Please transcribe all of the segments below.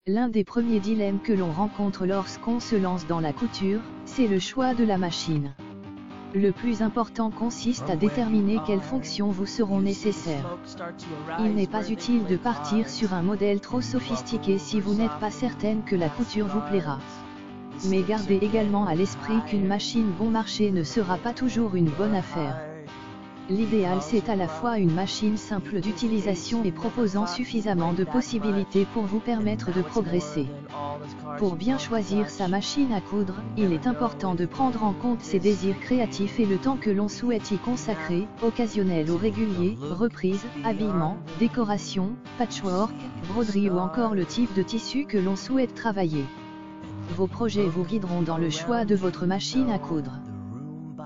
L'un des premiers dilemmes que l'on rencontre lorsqu'on se lance dans la couture, c'est le choix de la machine. Le plus important consiste à déterminer quelles fonctions vous seront nécessaires. Il n'est pas utile de partir sur un modèle trop sophistiqué si vous n'êtes pas certaine que la couture vous plaira. Mais gardez également à l'esprit qu'une machine bon marché ne sera pas toujours une bonne affaire. L'idéal c'est à la fois une machine simple d'utilisation et proposant suffisamment de possibilités pour vous permettre de progresser. Pour bien choisir sa machine à coudre, il est important de prendre en compte ses désirs créatifs et le temps que l'on souhaite y consacrer, occasionnel ou régulier, reprise, habillement, décoration, patchwork, broderie ou encore le type de tissu que l'on souhaite travailler. Vos projets vous guideront dans le choix de votre machine à coudre.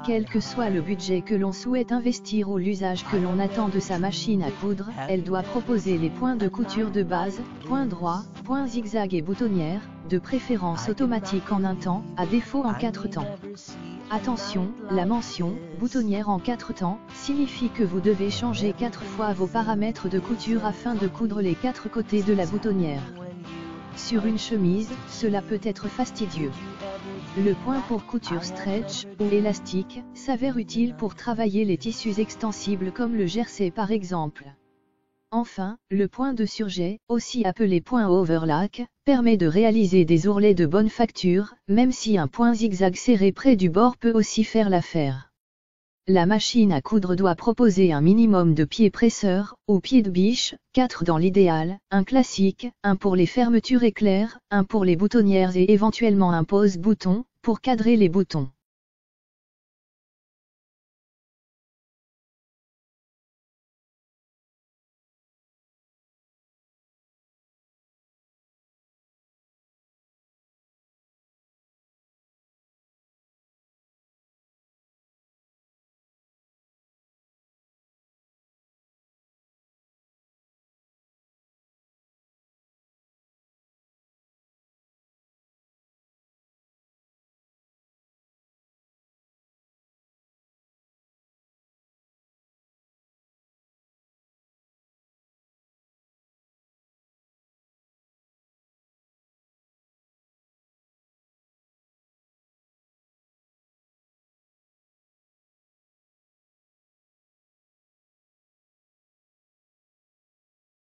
Quel que soit le budget que l'on souhaite investir ou l'usage que l'on attend de sa machine à coudre, elle doit proposer les points de couture de base, points droits, points zigzag et boutonnières, de préférence automatique en un temps, à défaut en 4 temps. Attention, la mention « boutonnière en 4 temps » signifie que vous devez changer 4 fois vos paramètres de couture afin de coudre les 4 côtés de la boutonnière. Sur une chemise, cela peut être fastidieux. Le point pour couture stretch, ou élastique, s'avère utile pour travailler les tissus extensibles comme le jersey par exemple. Enfin, le point de surjet, aussi appelé point overlock, permet de réaliser des ourlets de bonne facture, même si un point zigzag serré près du bord peut aussi faire l'affaire. La machine à coudre doit proposer un minimum de pieds presseurs, ou pieds de biche, 4 dans l'idéal, un classique, un pour les fermetures éclairs, un pour les boutonnières et éventuellement un pose-bouton, pour cadrer les boutons.